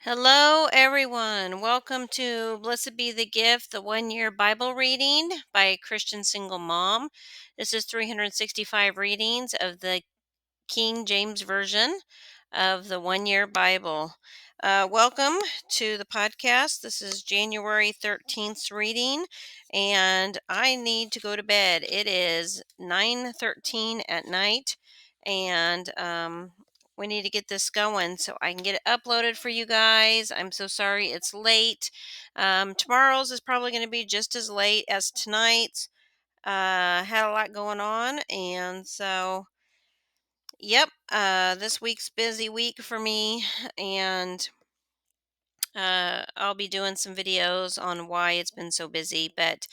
Hello, everyone. Welcome to Blessed Be the Gift, the 1 year Bible reading by a Christian single mom. This is 365 readings of the King James Version of the 1 year Bible. Welcome to the podcast. This is January 13th reading, and I need to go to bed. It is 9:13 at night, and we need to get this going so I can get it uploaded for you guys. I'm so sorry it's late. Tomorrow's is probably going to be just as late as tonight's. Had a lot going on, and so yep, this week's busy week for me, and I'll be doing some videos on why it's been so busy. But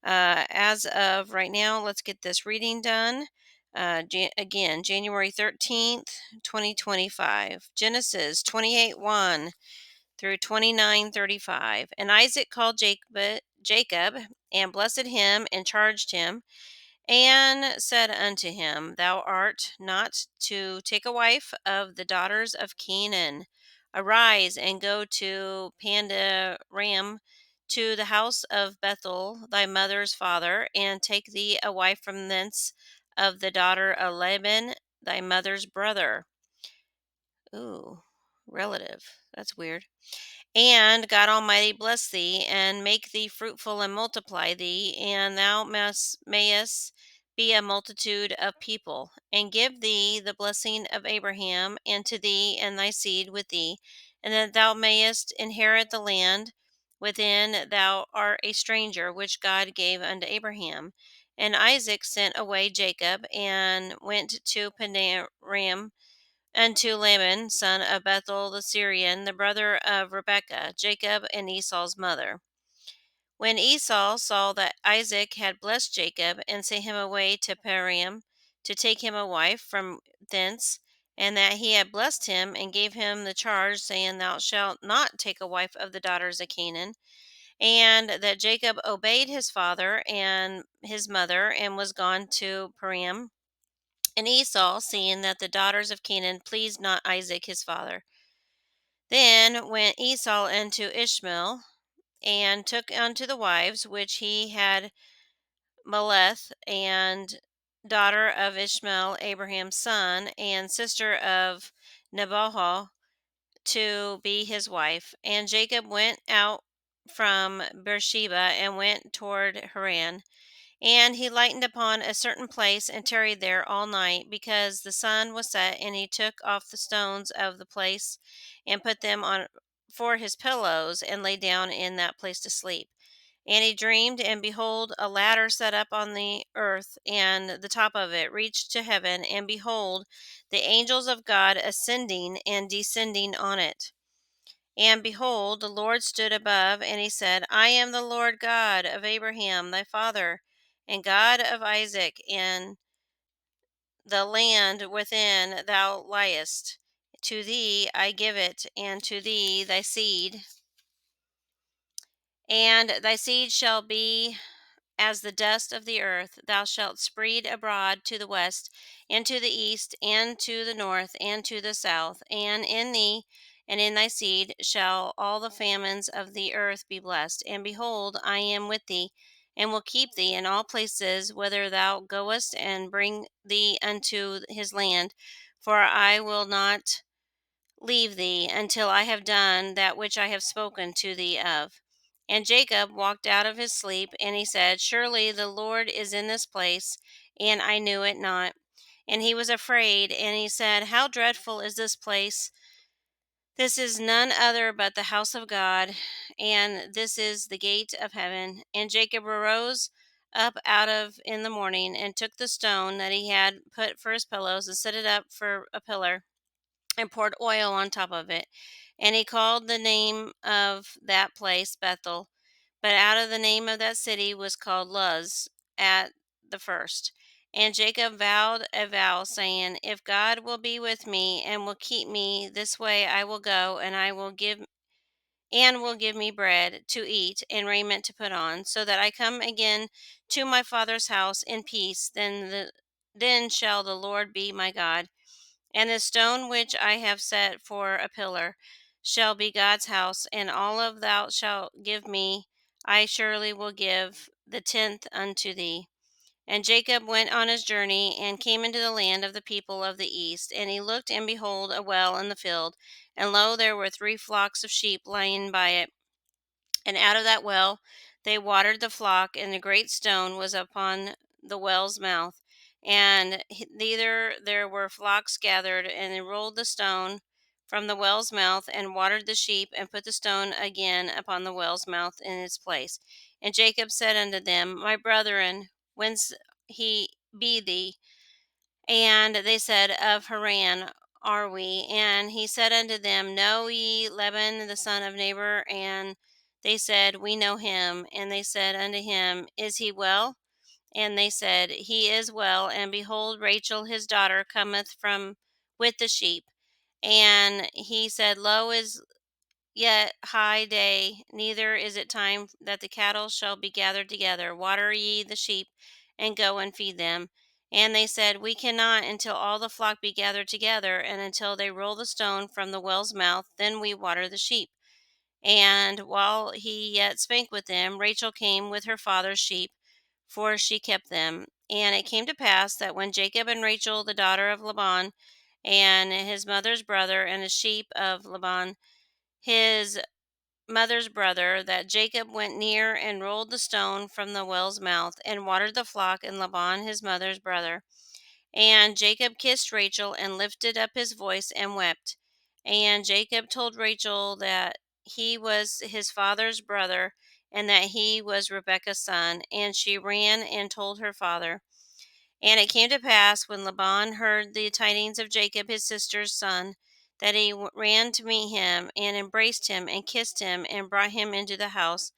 as of right now, let's get this reading done. Again, January 13th, 2025. Genesis 28:1 through 29:35. And Isaac called Jacob and blessed him and charged him and said unto him, Thou art not to take a wife of the daughters of Canaan. Arise and go to Pandaram, to the house of Bethel, thy mother's father, and take thee a wife from thence of the daughter of Laban, thy mother's brother. Ooh, relative. That's weird. And God Almighty bless thee, and make thee fruitful, and multiply thee, and thou mayest be a multitude of people, and give thee the blessing of Abraham, and to thee and thy seed with thee, and that thou mayest inherit the land within thou art a stranger, which God gave unto Abraham. And Isaac sent away Jacob, and went to Padan unto Laban, son of Bethuel the Syrian, the brother of Rebekah, Jacob and Esau's mother. When Esau saw that Isaac had blessed Jacob, and sent him away to Paran to take him a wife from thence, and that he had blessed him, and gave him the charge, saying, Thou shalt not take a wife of the daughters of Canaan, and that Jacob obeyed his father and his mother, and was gone to Paran. And Esau, seeing that the daughters of Canaan pleased not Isaac his father, then went Esau unto Ishmael, and took unto the wives which he had Meleth, and daughter of Ishmael, Abraham's son, and sister of Nebajoth, to be his wife. And Jacob went out from Beersheba, and went toward Haran. And he lightened upon a certain place, and tarried there all night, because the sun was set. And he took off the stones of the place, and put them on for his pillows, and lay down in that place to sleep. And he dreamed, and behold, a ladder set up on the earth, and the top of it reached to heaven. And behold, the angels of God ascending and descending on it. And behold, the Lord stood above, and he said, I am the Lord God of Abraham thy father, and God of Isaac, and the land within thou liest. To thee I give it, and to thee thy seed. And thy seed shall be as the dust of the earth. Thou shalt spread abroad to the west, and to the east, and to the north, and to the south. And in thee and in thy seed shall all the famines of the earth be blessed. And behold, I am with thee, and will keep thee in all places whither thou goest, and bring thee unto his land. For I will not leave thee until I have done that which I have spoken to thee of. And Jacob walked out of his sleep, and he said, Surely the Lord is in this place, and I knew it not. And he was afraid, and he said, How dreadful is this place! This is none other but the house of God, and this is the gate of heaven. And Jacob arose up out of in the morning, and took the stone that he had put for his pillows, and set it up for a pillar, and poured oil on top of it. And he called the name of that place Bethel. But out of the name of that city was called Luz at the first. And Jacob vowed a vow, saying, If God will be with me, and will keep me this way, I will go, and I will give me bread to eat, and raiment to put on, so that I come again to my father's house in peace. Then shall the Lord be my God, and the stone which I have set for a pillar shall be God's house, and all of thou shalt give me, I surely will give the tenth unto thee. And Jacob went on his journey, and came into the land of the people of the east. And he looked, and behold, a well in the field. And lo, there were 3 flocks of sheep lying by it. And out of that well they watered the flock, and a great stone was upon the well's mouth. And thither there were flocks gathered, and they rolled the stone from the well's mouth, and watered the sheep, and put the stone again upon the well's mouth in its place. And Jacob said unto them, My brethren, whence he be thee? And they said, Of Haran are we. And he said unto them, Know ye Laban the son of Nabor? And they said, We know him. And they said unto him, Is he well? And they said, He is well. And behold, Rachel his daughter cometh from with the sheep. And he said, Lo, is yet high day, neither is it time that the cattle shall be gathered together. Water ye the sheep, and go and feed them. And they said, We cannot until all the flock be gathered together, and until they roll the stone from the well's mouth, then we water the sheep. And while he yet spake with them, Rachel came with her father's sheep, for she kept them. And it came to pass that when Jacob and Rachel, the daughter of Laban, and his mother's brother, and the sheep of Laban, his mother's brother, that Jacob went near and rolled the stone from the well's mouth, and watered the flock, and Laban his mother's brother. And Jacob kissed Rachel, and lifted up his voice, and wept. And Jacob told Rachel that he was his father's brother, and that he was Rebekah's son. And she ran and told her father. And it came to pass, when Laban heard the tidings of Jacob his sister's son, that he ran to meet him, and embraced him, and kissed him, and brought him into the house.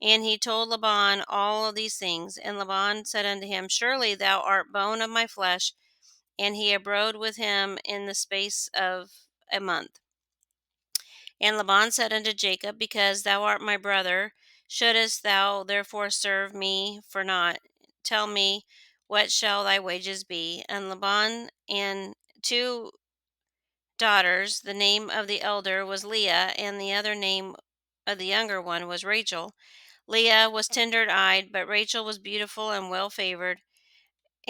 And he told Laban all of these things. And Laban said unto him, Surely thou art bone of my flesh. And he abode with him in the space of a month. And Laban said unto Jacob, Because thou art my brother, shouldest thou therefore serve me for naught? Tell me, what shall thy wages be? And Laban and 2 daughters, the name of the elder was Leah, and the other name of the younger one was Rachel. Leah was tender-eyed, but Rachel was beautiful and well-favored.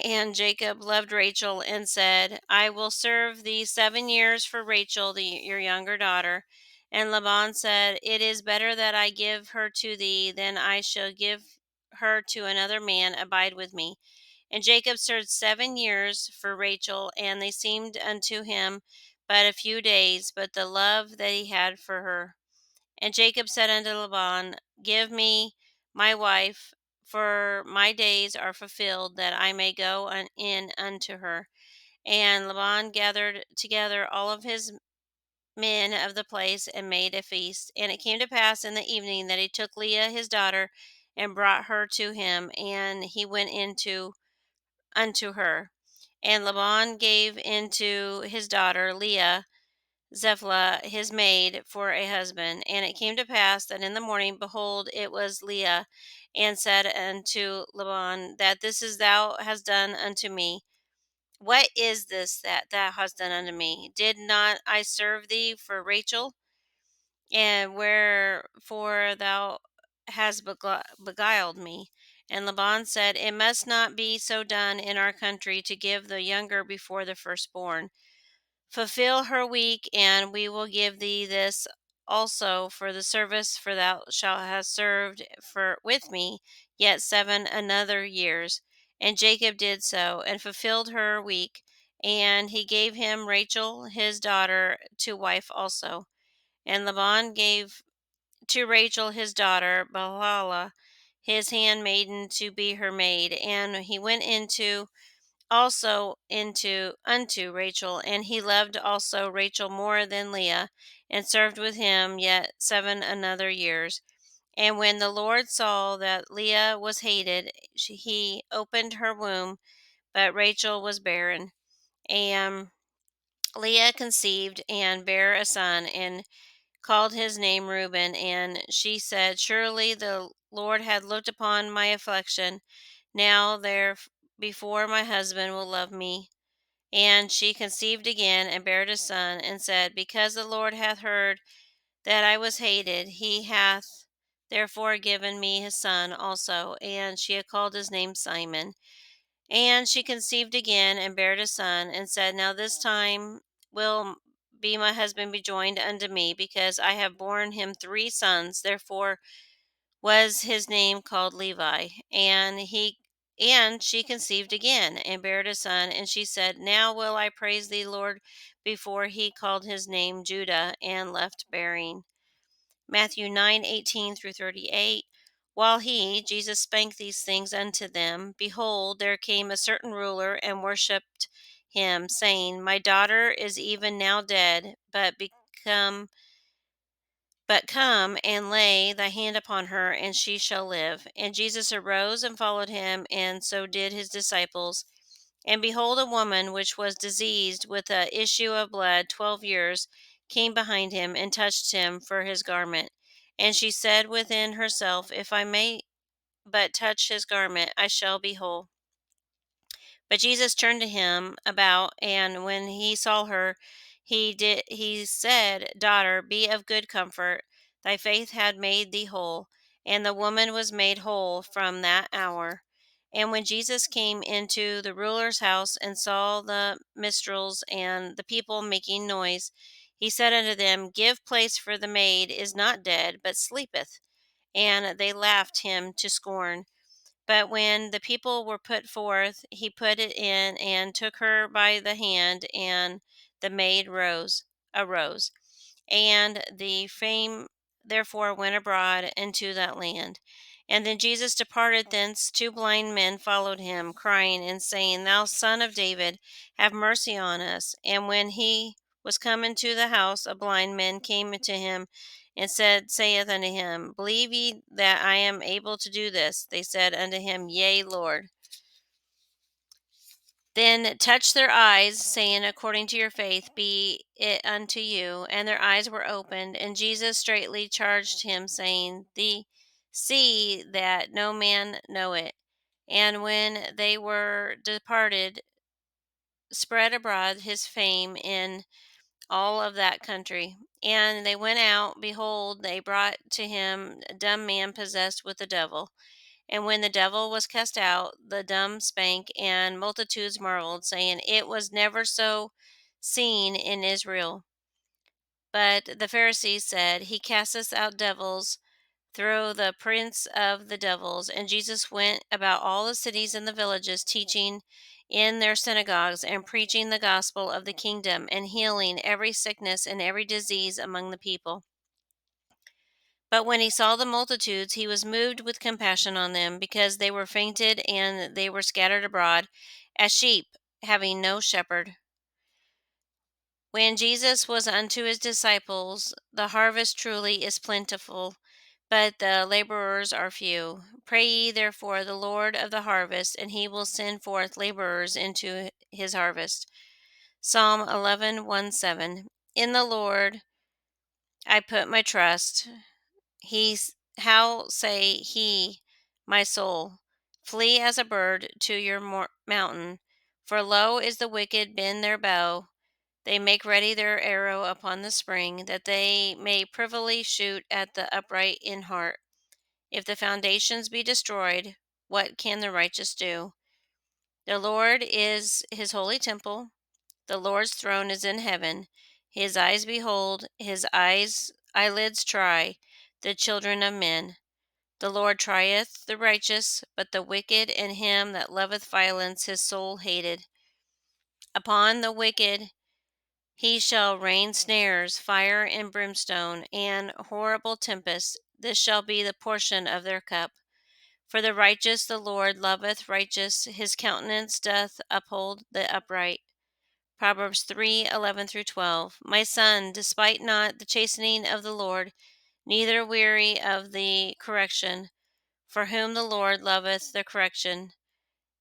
And Jacob loved Rachel, and said, I will serve thee 7 years for Rachel, your younger daughter. And Laban said, It is better that I give her to thee than I shall give her to another man. Abide with me. And Jacob served 7 years for Rachel, and they seemed unto him but a few days, but the love that he had for her. And Jacob said unto Laban, Give me my wife, for my days are fulfilled, that I may go in unto her. And Laban gathered together all of his men of the place, and made a feast. And it came to pass in the evening, that he took Leah his daughter, and brought her to him, and he went into unto her. And Laban gave into his daughter Leah Zephalah his maid for a husband. And it came to pass that in the morning, behold, it was Leah, and said unto Laban, That this is thou hast done unto me. What is this that thou hast done unto me? Did not I serve thee for Rachel? And wherefore thou hast beguiled me? And Laban said, It must not be so done in our country, to give the younger before the firstborn. Fulfill her week, and we will give thee this also for the service, for thou shalt have served for with me yet 7 other years. And Jacob did so, and fulfilled her week, and he gave him Rachel his daughter to wife also. And Laban gave to Rachel his daughter Bilhah his handmaiden to be her maid. And he went into also into unto Rachel, and he loved also Rachel more than Leah, and served with him yet 7 other years. And when the Lord saw that Leah was hated, he opened her womb, but Rachel was barren. And Leah conceived and bare a son, and called his name Reuben. And she said, Surely the Lord hath looked upon my affliction. Now therefore my husband will love me. And she conceived again, and bare a son, and said, Because the Lord hath heard that I was hated, he hath therefore given me his son also. And she had called his name Simon. And she conceived again, and bare a son, and said, Now this time will be my husband be joined unto me, because I have borne him 3 sons. Therefore was his name called Levi. And she conceived again, and bare a son, and she said, Now will I praise thee, Lord, before he called his name Judah, and left bearing. Matthew 9:18-38. While he, Jesus, spake these things unto them, behold, there came a certain ruler and worshipped him, saying, My daughter is even now dead, but come and lay thy hand upon her, and she shall live. And Jesus arose and followed him, and so did his disciples. And behold, a woman which was diseased with a issue of blood 12 years came behind him, and touched him for his garment. And she said within herself, If I may but touch his garment, I shall be whole. But Jesus turned to him about, and when he saw her, he said, Daughter, be of good comfort, thy faith had made thee whole. And the woman was made whole from that hour. And when Jesus came into the ruler's house, and saw the minstrels and the people making noise, he said unto them, Give place, for the maid is not dead, but sleepeth. And they laughed him to scorn. But when the people were put forth, he put it in, and took her by the hand, and the maid arose. And the fame therefore went abroad into that land. And then Jesus departed thence. 2 blind men followed him, crying and saying, Thou Son of David, have mercy on us. And when he was come into the house, a blind man came to him, and saith unto him, Believe ye that I am able to do this? They said unto him, Yea, Lord. Then touched their eyes, saying, According to your faith be it unto you. And their eyes were opened. And Jesus straitly charged him, saying, Thee see that no man know it. And when they were departed, spread abroad his fame in all of that country. And they went out, behold, they brought to him a dumb man possessed with the devil. And when the devil was cast out, the dumb spake, and multitudes marveled, saying, It was never so seen in Israel. But the Pharisees said, He casteth out devils through the prince of the devils. And Jesus went about all the cities and the villages, teaching in their synagogues, and preaching the gospel of the kingdom, and healing every sickness and every disease among the people. But when he saw the multitudes, he was moved with compassion on them, because they were fainted, and they were scattered abroad, as sheep having no shepherd. When Jesus was unto his disciples, The harvest truly is plentiful, but the laborers are few. Pray ye therefore the Lord of the harvest, and he will send forth laborers into his harvest. Psalm 11:1-7. In the Lord I put my trust. How say he, my soul, Flee as a bird to your mountain. For lo, is the wicked bend their bow. They make ready their arrow upon the spring, that they may privily shoot at the upright in heart. If the foundations be destroyed, what can the righteous do? The Lord is his holy temple. The Lord's throne is in heaven. His eyes behold, his eyelids try the children of men. The Lord trieth the righteous, but the wicked and him that loveth violence his soul hated. Upon the wicked he shall rain snares, fire and brimstone, and horrible tempests. This shall be the portion of their cup. For the righteous the Lord loveth righteous, his countenance doth uphold the upright. Proverbs 3:11-12. My son, despite not the chastening of the Lord, neither weary of the correction. For whom the Lord loveth the correction,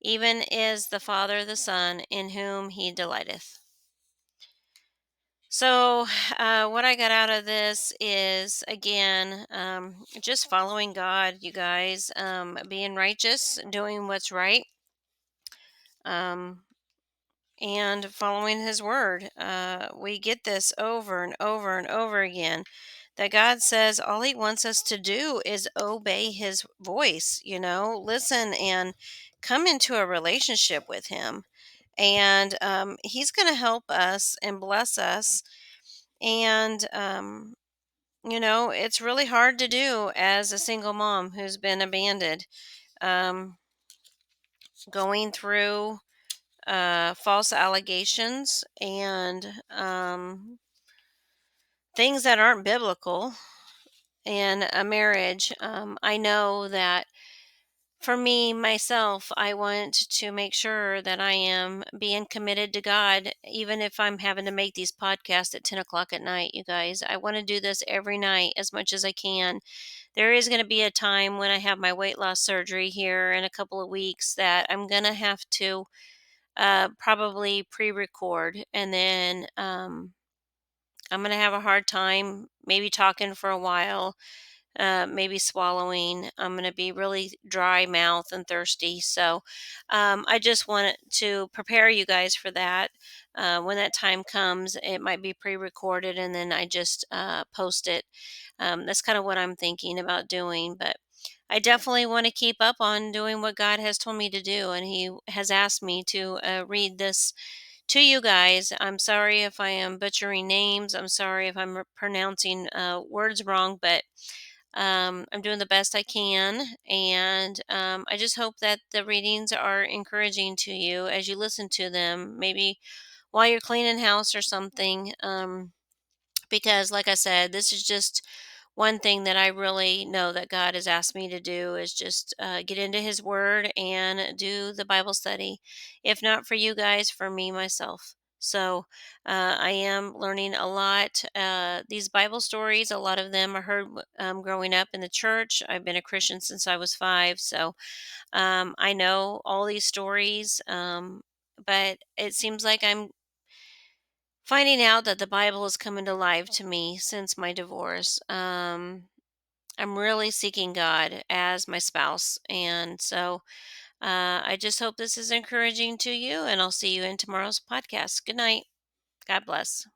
even is the Father the Son, in whom he delighteth. So, what I got out of this is, again, just following God, you guys, being righteous, doing what's right, um, and following His word. We get this over and over and over again. that God says all He wants us to do is obey His voice, listen and come into a relationship with Him. And He's going to help us and bless us. And, it's really hard to do as a single mom who's been abandoned, um, going through false allegations and things that aren't biblical in a marriage. I know that for me, myself, I want to make sure that I am being committed to God, even if I'm having to make these podcasts at 10 o'clock at night, you guys. I want to do this every night as much as I can. There is going to be a time when I have my weight loss surgery here in a couple of weeks that I'm going to have to probably pre record. And then I'm going to have a hard time maybe talking for a while, maybe swallowing. I'm going to be really dry mouth and thirsty. So I just wanted to prepare you guys for that. When that time comes, it might be pre recorded and then I just post it. That's kind of what I'm thinking about doing. But I definitely want to keep up on doing what God has told me to do. And He has asked me to read this to you guys. I'm sorry if I am butchering names. I'm sorry if I'm pronouncing words wrong, but I'm doing the best I can, and I just hope that the readings are encouraging to you as you listen to them, maybe while you're cleaning house or something. Because, like I said, this is just one thing that I really know that God has asked me to do is just get into His Word and do the Bible study. If not for you guys, for me myself. So I am learning a lot. These Bible stories, a lot of them I heard growing up in the church. I've been a Christian since I was 5, so I know all these stories. But it seems like I'm finding out that the Bible is coming to life to me since my divorce. I'm really seeking God as my spouse. And so I just hope this is encouraging to you, and I'll see you in tomorrow's podcast. Good night. God bless.